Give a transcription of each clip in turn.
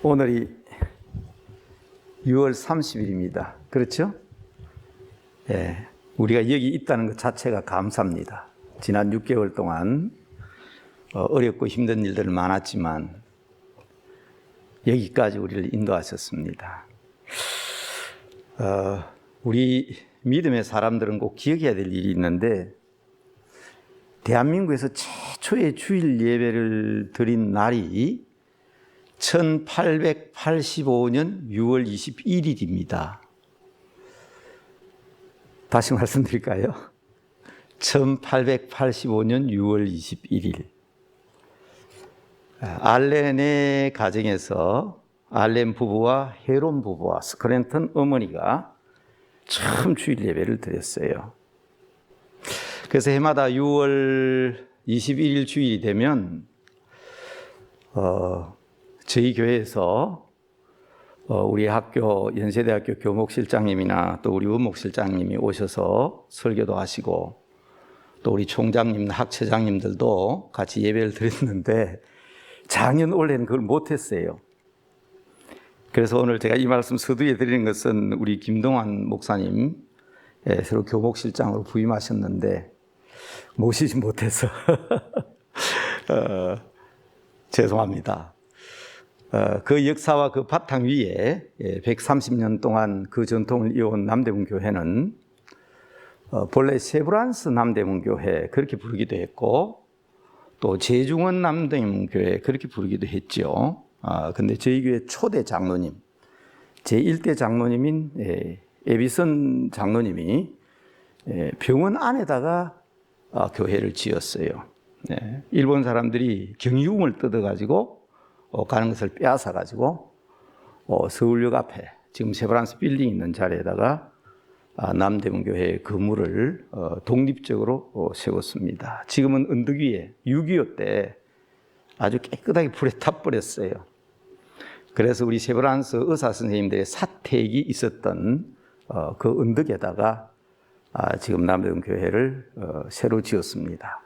오늘이 6월 30일입니다. 그렇죠? 예, 우리가 여기 있다는 것 자체가 감사합니다. 지난 6개월 동안 어렵고 힘든 일들 많았지만 여기까지 우리를 인도하셨습니다. 우리 믿음의 사람들은 꼭 기억해야 될 일이 있는데, 대한민국에서 최초의 주일 예배를 드린 날이 1885년 6월 21일입니다. 다시 말씀드릴까요? 1885년 6월 21일. 알렌의 가정에서 알렌 부부와 헤론 부부와 스크랜턴 어머니가 처음 주일 예배를 드렸어요. 그래서 해마다 6월 21일 주일이 되면 저희 교회에서 우리 학교 연세대학교 교목실장님이나 또 우리 원목실장님이 오셔서 설교도 하시고, 또 우리 총장님, 학처장님들도 같이 예배를 드렸는데 작년 올해는 그걸 못했어요. 그래서 오늘 제가 이 말씀 서두에 드리는 것은 우리 김동환 목사님 새로 교목실장으로 부임하셨는데 모시지 못해서 죄송합니다. 그 역사와 그 바탕 위에 130년 동안 그 전통을 이어온 남대문 교회는 본래 세브란스 남대문 교회 그렇게 부르기도 했고, 또 제중원 남대문 교회 그렇게 부르기도 했죠. 근데 저희 교회 초대 장로님, 제1대 장로님인 에비슨 장로님이 병원 안에다가 교회를 지었어요. 일본 사람들이 경이움을 뜯어가지고 가는 것을 빼앗아가지고 서울역 앞에 지금 세브란스 빌딩 있는 자리에다가 남대문 교회의 건물을 독립적으로 세웠습니다. 지금은 언덕 위에 6.25 때 아주 깨끗하게 불에 타버렸어요. 그래서 우리 세브란스 의사 선생님들의 사택이 있었던 그 언덕에다가 지금 남대문 교회를 새로 지었습니다.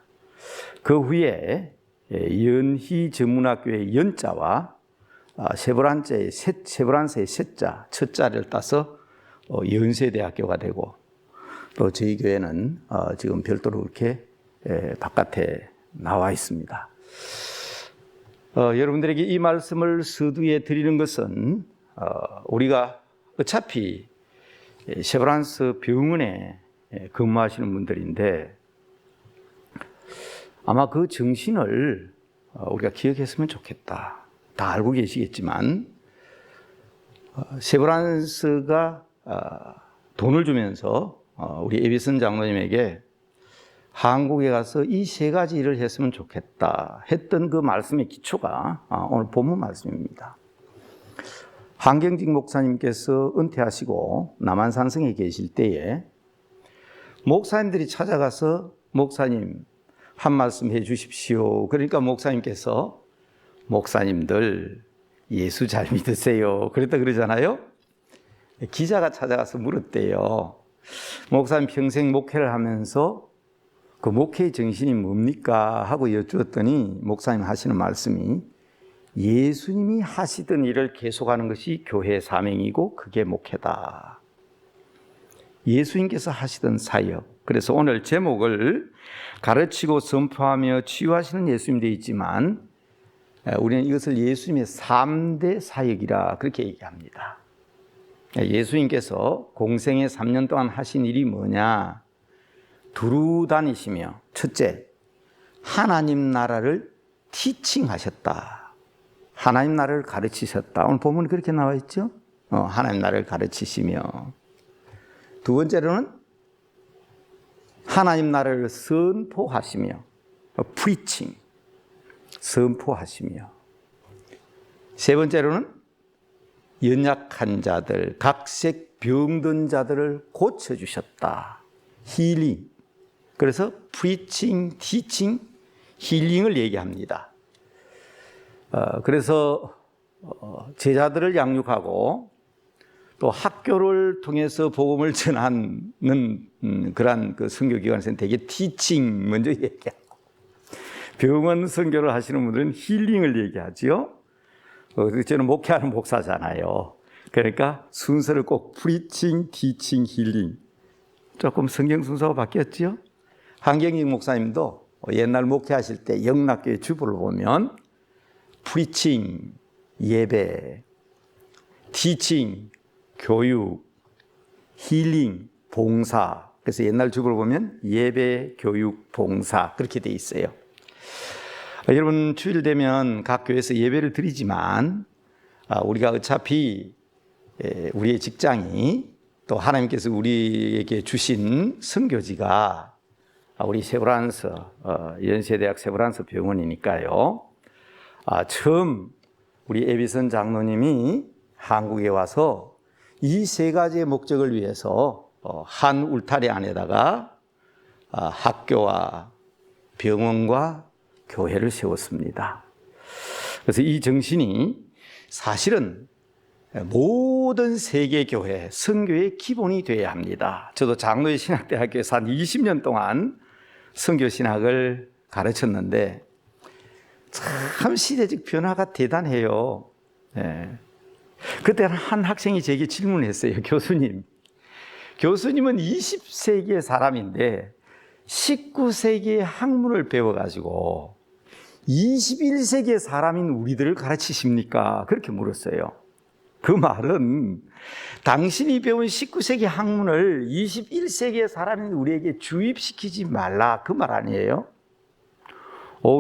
그 후에 연희 전문학교의 연자와 세브란스의 셋자, 첫 자를 따서 연세대학교가 되고, 또 저희 교회는 지금 별도로 이렇게 바깥에 나와 있습니다. 여러분들에게 이 말씀을 서두에 드리는 것은 우리가 어차피 세브란스 병원에 근무하시는 분들인데 아마 그 정신을 우리가 기억했으면 좋겠다. 다 알고 계시겠지만 세브란스가 돈을 주면서 우리 에비슨 장로님에게 한국에 가서 이 세 가지 일을 했으면 좋겠다 했던 그 말씀의 기초가 오늘 본문 말씀입니다. 한경직 목사님께서 은퇴하시고 남한산성에 계실 때에 목사님들이 찾아가서 목사님 한 말씀 해 주십시오. 그러니까 목사님께서 목사님들 예수 잘 믿으세요. 그랬다 그러잖아요. 기자가 찾아가서 물었대요. 목사님 평생 목회를 하면서 그 목회의 정신이 뭡니까? 하고 여쭈었더니 목사님 하시는 말씀이 예수님이 하시던 일을 계속하는 것이 교회의 사명이고 그게 목회다. 예수님께서 하시던 사역. 그래서 오늘 제목을 가르치고 선포하며 치유하시는 예수님 되어 있지만 우리는 이것을 예수님의 3대 사역이라 그렇게 얘기합니다. 예수님께서 공생의 3년 동안 하신 일이 뭐냐? 두루 다니시며 첫째, 하나님 나라를 티칭하셨다. 하나님 나라를 가르치셨다. 오늘 본문에 그렇게 나와 있죠? 하나님 나라를 가르치시며, 두 번째로는 하나님 나라를 선포하시며, preaching, 선포하시며, 세 번째로는 연약한 자들, 각색 병든 자들을 고쳐주셨다. 힐링. 그래서 preaching, teaching, 힐링을 얘기합니다. 그래서 제자들을 양육하고 또 학교를 통해서 복음을 전하는 그러한 그 선교기관에서는 되게 teaching 먼저 얘기하고, 병원 선교를 하시는 분들은 힐링을 얘기하지요. 저는 목회하는 목사잖아요. 그러니까 순서를 꼭 프리칭, 티칭, 힐링. 조금 성경 순서가 바뀌었죠? 한경익 목사님도 옛날 목회하실 때 영락교회 주보를 보면 프리칭, 예배, 티칭, 교육, 힐링, 봉사. 그래서 옛날 주보를 보면 예배, 교육, 봉사 그렇게 돼 있어요. 여러분 주일 되면 각 교회에서 예배를 드리지만 우리가 어차피 우리의 직장이 또 하나님께서 우리에게 주신 선교지가 우리 세브란스 연세대학 세브란스 병원이니까요. 처음 우리 에비선 장로님이 한국에 와서 이 세 가지의 목적을 위해서 한 울타리 안에다가 학교와 병원과 교회를 세웠습니다. 그래서 이 정신이 사실은 모든 세계 교회, 선교의 기본이 되어야 합니다. 저도 장로의 신학대학교에서 한 20년 동안 선교 신학을 가르쳤는데 참 시대적 변화가 대단해요. 그때 한 학생이 제게 질문을 했어요. 교수님은 20세기의 사람인데 19세기의 학문을 배워가지고 21세기의 사람인 우리들을 가르치십니까? 그렇게 물었어요. 그 말은 당신이 배운 19세기 학문을 21세기의 사람인 우리에게 주입시키지 말라 그 말 아니에요?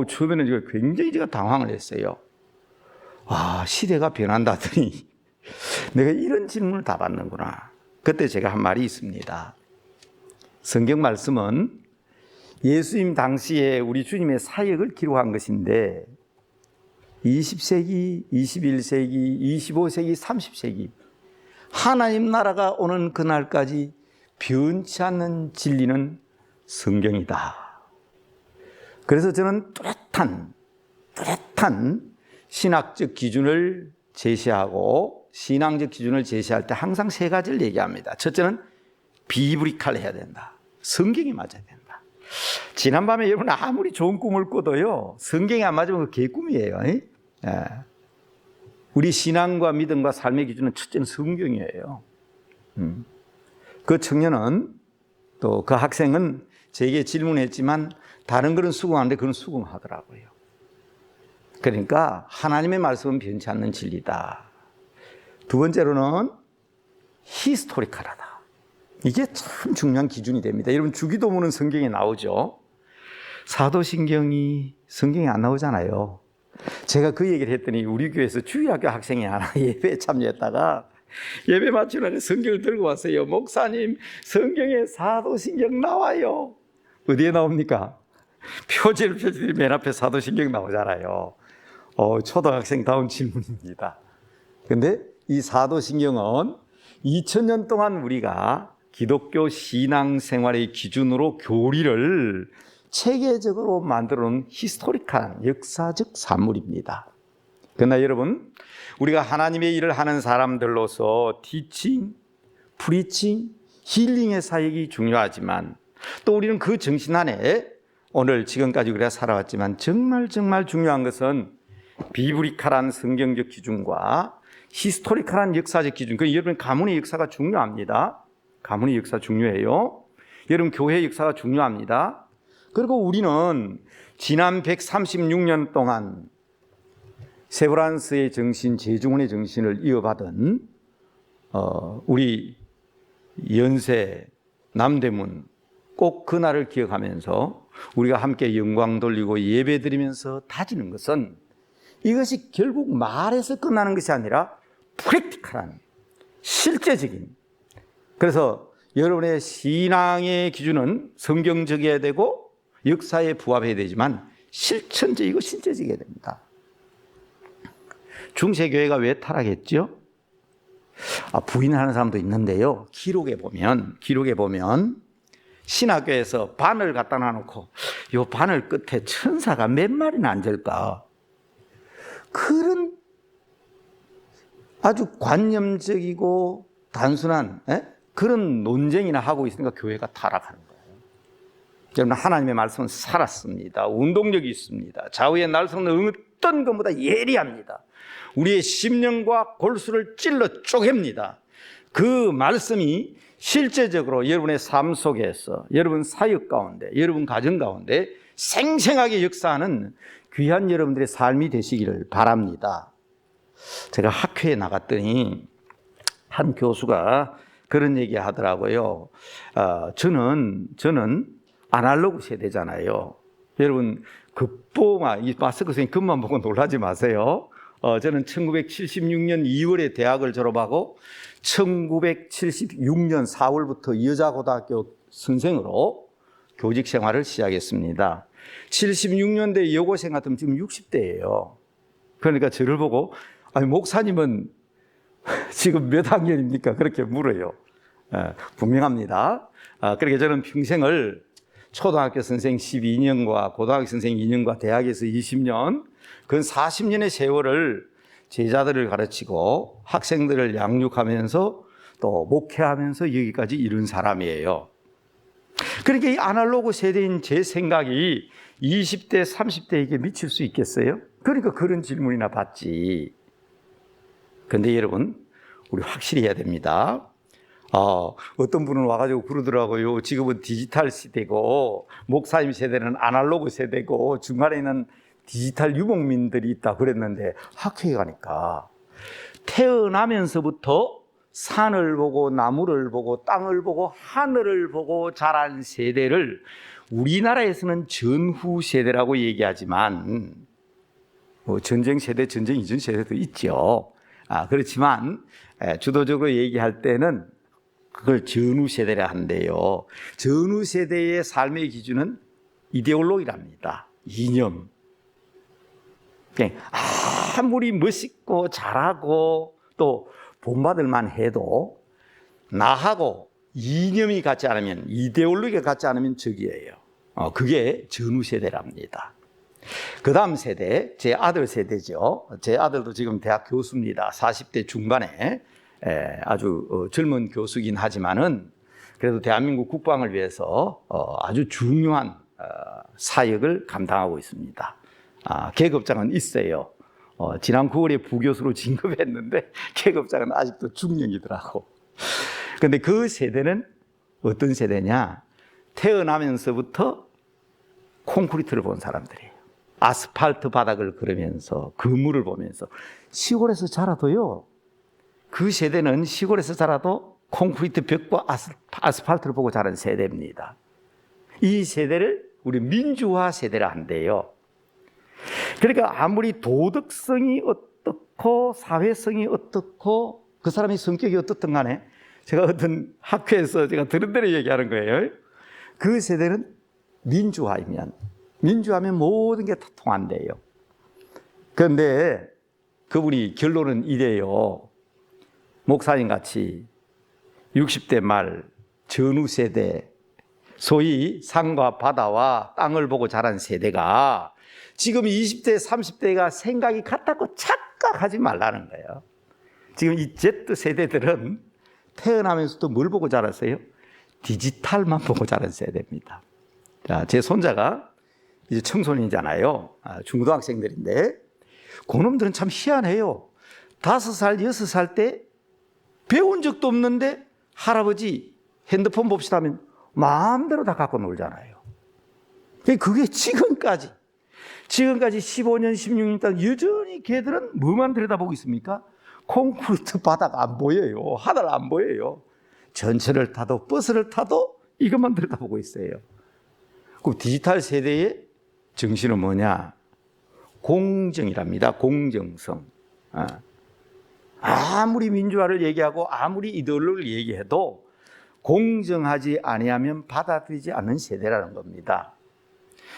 처음에는 제가 굉장히 당황을 했어요. 시대가 변한다더니 내가 이런 질문을 다 받는구나. 그때 제가 한 말이 있습니다. 성경 말씀은 예수님 당시에 우리 주님의 사역을 기록한 것인데 20세기, 21세기, 25세기, 30세기 하나님 나라가 오는 그날까지 변치 않는 진리는 성경이다. 그래서 저는 뚜렷한 신학적 기준을 제시하고 신앙적 기준을 제시할 때 항상 세 가지를 얘기합니다. 첫째는 비브리칼 해야 된다. 성경이 맞아야 된다. 지난밤에 여러분 아무리 좋은 꿈을 꿔도요 성경이 안 맞으면 그 개꿈이에요. 우리 신앙과 믿음과 삶의 기준은 첫째는 성경이에요. 그 청년은 또 그 학생은 제게 질문했지만 다른 거는 수긍하는데 그건 수긍하더라고요. 그러니까 하나님의 말씀은 변치 않는 진리다. 두 번째로는 히스토리컬하다. 이게 참 중요한 기준이 됩니다. 여러분 주기도문은 성경에 나오죠. 사도신경이 성경에 안 나오잖아요. 제가 그 얘기를 했더니 우리 교회에서 주일학교 학생이 하나 예배에 참여했다가 예배 마치는 성경을 들고 왔어요. 목사님, 성경에 사도신경 나와요. 어디에 나옵니까? 표지를 펴지더니 맨 앞에 사도신경 나오잖아요. 초등학생다운 질문입니다. 그런데 이 사도신경은 2000년 동안 우리가 기독교 신앙생활의 기준으로 교리를 체계적으로 만들어 놓은 히스토리컬한 역사적 산물입니다. 그러나 여러분, 우리가 하나님의 일을 하는 사람들로서 티칭, 프리칭, 힐링의 사역이 중요하지만 또 우리는 그 정신 안에 오늘 지금까지 우리가 살아왔지만 정말 중요한 것은 비브리칼한 성경적 기준과 히스토리컬한 역사적 기준. 여러분 가문의 역사가 중요합니다. 가문의 역사 중요해요. 여러분 교회의 역사가 중요합니다. 그리고 우리는 지난 136년 동안 세브란스의 정신, 제중원의 정신을 이어받은 우리 연세, 남대문 꼭 그날을 기억하면서 우리가 함께 영광 돌리고 예배 드리면서 다지는 것은 이것이 결국 말에서 끝나는 것이 아니라 프랙티컬한, 실제적인. 그래서 여러분의 신앙의 기준은 성경적이어야 되고 역사에 부합해야 되지만 실천적이고 실제적이어야 됩니다. 중세교회가 왜 타락했죠? 부인하는 사람도 있는데요. 기록에 보면 신학교에서 바늘 갖다 놔놓고 이 바늘 끝에 천사가 몇 마리나 앉을까? 그런 아주 관념적이고 단순한 그런 논쟁이나 하고 있으니까 교회가 타락하는 거예요. 여러분 하나님의 말씀은 살았습니다. 운동력이 있습니다. 좌우의 날성은 어떤 것보다 예리합니다. 우리의 심령과 골수를 찔러 쪼갭니다. 그 말씀이 실제적으로 여러분의 삶 속에서, 여러분 사역 가운데, 여러분 가정 가운데 생생하게 역사하는 귀한 여러분들의 삶이 되시기를 바랍니다. 제가 학회에 나갔더니 한 교수가 그런 얘기 하더라고요. 저는 아날로그 세대잖아요. 여러분, 이 마스크 선생님 글만 보고 놀라지 마세요. 저는 1976년 2월에 대학을 졸업하고 1976년 4월부터 여자고등학교 선생으로 교직 생활을 시작했습니다. 76년대 여고생 같으면 지금 60대예요. 그러니까 저를 보고 아니 목사님은 지금 몇 학년입니까? 그렇게 물어요. 분명합니다. 그렇게 저는 평생을 초등학교 선생 12년과 고등학교 선생 2년과 대학에서 20년, 그 40년의 세월을 제자들을 가르치고 학생들을 양육하면서 또 목회하면서 여기까지 이룬 사람이에요. 그러니까 이 아날로그 세대인 제 생각이 20대, 30대에게 미칠 수 있겠어요? 그러니까 그런 질문이나 받지. 그런데 여러분, 우리 확실히 해야 됩니다. 어떤 분은 와가지고 그러더라고요. 지금은 디지털 시대고 목사님 세대는 아날로그 세대고 중간에는 디지털 유목민들이 있다 그랬는데 학회에 가니까 태어나면서부터 산을 보고 나무를 보고 땅을 보고 하늘을 보고 자란 세대를 우리나라에서는 전후 세대라고 얘기하지만 전쟁 세대, 전쟁 이전 세대도 있죠. 그렇지만 주도적으로 얘기할 때는 그걸 전후 세대라 한대요. 전후 세대의 삶의 기준은 이데올로기랍니다. 이념. 아무리 멋있고 잘하고 또 본받을 만해도 나하고 이념이 같지 않으면, 이데올로기가 같지 않으면 적이에요. 그게 전후 세대랍니다. 그 다음 세대, 제 아들 세대죠. 제 아들도 지금 대학 교수입니다. 40대 중반에 아주 젊은 교수긴 하지만은 그래도 대한민국 국방을 위해서 아주 중요한 사역을 감당하고 있습니다. 계급장은 있어요. 지난 9월에 부교수로 진급했는데 계급장은 아직도 중령이더라고. 그런데 그 세대는 어떤 세대냐? 태어나면서부터 콘크리트를 본 사람들이에요. 아스팔트 바닥을 걸으면서 그물을 보면서 시골에서 자라도요. 그 세대는 시골에서 자라도 콘크리트 벽과 아스팔트를 보고 자란 세대입니다. 이 세대를 우리 민주화 세대라 한대요. 그러니까 아무리 도덕성이 어떻고 사회성이 어떻고 그 사람의 성격이 어떻든 간에 제가 어떤 학회에서 제가 들은 대로 얘기하는 거예요. 그 세대는 민주화면 모든 게 다 통한대요. 그런데 그분이 결론은 이래요. 목사님 같이 60대 말 전후 세대, 소위 산과 바다와 땅을 보고 자란 세대가 지금 20대, 30대가 생각이 같다고 착각하지 말라는 거예요. 지금 이 Z 세대들은 태어나면서도 뭘 보고 자랐어요? 디지털만 보고 자란 세대입니다. 자, 제 손자가 이제 청소년이잖아요. 중고등학생들인데 그놈들은 참 희한해요. 5살, 6살 때 배운 적도 없는데 할아버지 핸드폰 봅시다 하면 마음대로 다 갖고 놀잖아요. 그게 지금까지 15년, 16년 동안 여전히 걔들은 뭐만 들여다보고 있습니까? 콘크리트 바닥 안 보여요. 하늘 안 보여요. 전철을 타도 버스를 타도 이것만 들여다보고 있어요. 그럼 디지털 세대의 정신은 뭐냐? 공정이랍니다. 공정성. 아무리 민주화를 얘기하고 아무리 이데올로기를 얘기해도 공정하지 아니하면 받아들이지 않는 세대라는 겁니다.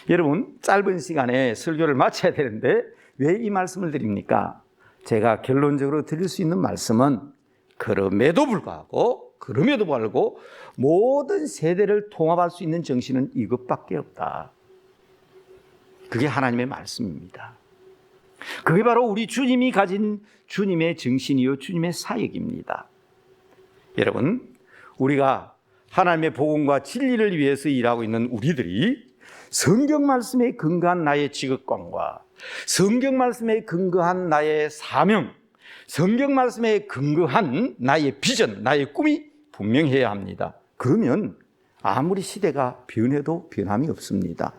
여러분, 짧은 시간에 설교를 마쳐야 되는데 왜 이 말씀을 드립니까? 제가 결론적으로 드릴 수 있는 말씀은 그럼에도 불구하고 모든 세대를 통합할 수 있는 정신은 이것밖에 없다. 그게 하나님의 말씀입니다. 그게 바로 우리 주님이 가진 주님의 정신이요 주님의 사역입니다. 여러분, 우리가 하나님의 복음과 진리를 위해서 일하고 있는 우리들이 성경 말씀에 근거한 나의 직업관과 성경 말씀에 근거한 나의 사명, 성경 말씀에 근거한 나의 비전, 나의 꿈이 분명해야 합니다. 그러면 아무리 시대가 변해도 변함이 없습니다.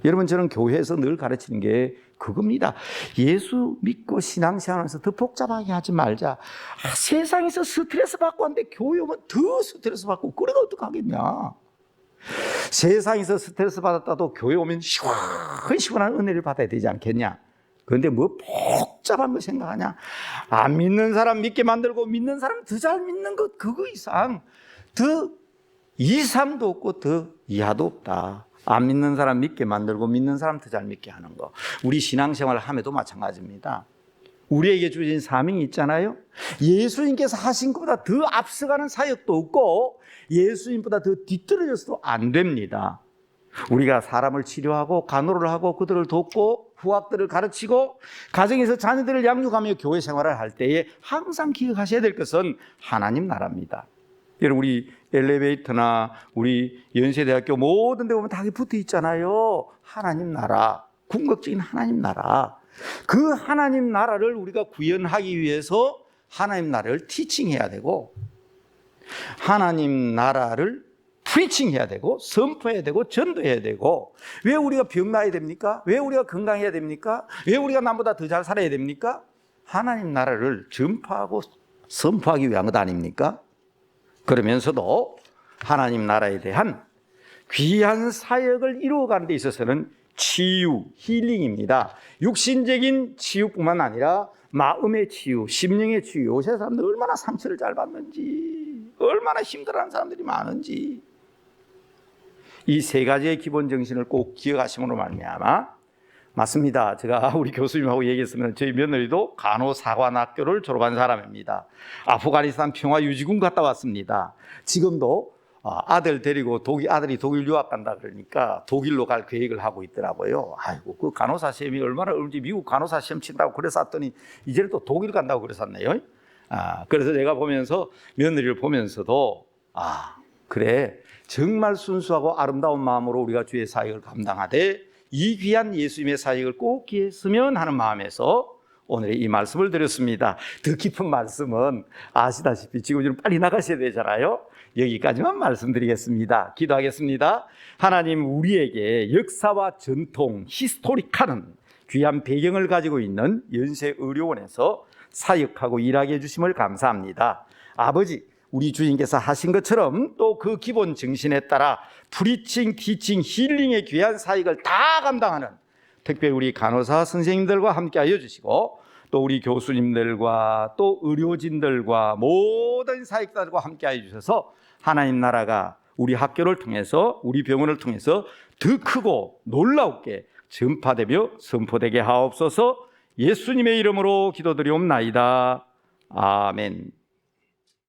여러분, 저는 교회에서 늘 가르치는 게 그겁니다. 예수 믿고 신앙생활하면서 더 복잡하게 하지 말자. 세상에서 스트레스 받고 하는데 교회 오면 더 스트레스 받고, 그래가 어떡하겠냐. 세상에서 스트레스 받았다도 교회 오면 시원한 은혜를 받아야 되지 않겠냐. 그런데 뭐 복잡한 거 생각하냐. 안 믿는 사람 믿게 만들고 믿는 사람 더 잘 믿는 것, 그거 이상 더 이상도 없고 더 이하도 없다. 안 믿는 사람 믿게 만들고 믿는 사람 더 잘 믿게 하는 거. 우리 신앙생활을 함에도 마찬가지입니다. 우리에게 주신 사명이 있잖아요. 예수님께서 하신 것보다 더 앞서가는 사역도 없고 예수님보다 더 뒤떨어져서도 안 됩니다. 우리가 사람을 치료하고 간호를 하고 그들을 돕고 후학들을 가르치고 가정에서 자녀들을 양육하며 교회 생활을 할 때에 항상 기억하셔야 될 것은 하나님 나라입니다. 여러분, 우리 엘리베이터나 우리 연세대학교 모든 데 보면 다 붙어 있잖아요. 하나님 나라, 궁극적인 하나님 나라. 그 하나님 나라를 우리가 구현하기 위해서 하나님 나라를 티칭해야 되고, 하나님 나라를 프리칭해야 되고, 선포해야 되고, 전도해야 되고. 왜 우리가 병 나야 됩니까? 왜 우리가 건강해야 됩니까? 왜 우리가 남보다 더 잘 살아야 됩니까? 하나님 나라를 전파하고 선포하기 위한 것 아닙니까? 그러면서도 하나님 나라에 대한 귀한 사역을 이루어가는 데 있어서는 치유, 힐링입니다. 육신적인 치유뿐만 아니라 마음의 치유, 심령의 치유. 요새 사람들 얼마나 상처를 잘 받는지, 얼마나 힘들어하는 사람들이 많은지. 이 세 가지의 기본 정신을 꼭 기억하심으로 말미암아, 맞습니다. 제가 우리 교수님하고 얘기했으면 저희 며느리도 간호사관학교를 졸업한 사람입니다. 아프가니스탄 평화유지군 갔다 왔습니다. 지금도 아들 데리고 아들이 독일 유학 간다 그러니까 독일로 갈 계획을 하고 있더라고요. 아이고, 그 간호사 시험이 얼마나 어려운지 미국 간호사 시험 친다고 그랬었더니 이제는 또 독일 간다고 그랬었네요. 그래서 제가 보면서, 며느리를 보면서도, 그래, 정말 순수하고 아름다운 마음으로 우리가 주의 사역을 감당하되 이 귀한 예수님의 사역을 꼭 기했으면 하는 마음에서 오늘 이 말씀을 드렸습니다. 더 깊은 말씀은 아시다시피 지금 빨리 나가셔야 되잖아요. 여기까지만 말씀드리겠습니다. 기도하겠습니다. 하나님, 우리에게 역사와 전통, 히스토리카는 귀한 배경을 가지고 있는 연세의료원에서 사역하고 일하게 해주심을 감사합니다. 아버지, 우리 주님께서 하신 것처럼 또 그 기본 정신에 따라 프리칭, 티칭, 힐링의 귀한 사역을 다 감당하는 특별히 우리 간호사 선생님들과 함께 하여 주시고, 또 우리 교수님들과 또 의료진들과 모든 사역자들과 함께 하여 주셔서 하나님 나라가 우리 학교를 통해서, 우리 병원을 통해서 더 크고 놀라우게 전파되며 선포되게 하옵소서. 예수님의 이름으로 기도드리옵나이다. 아멘.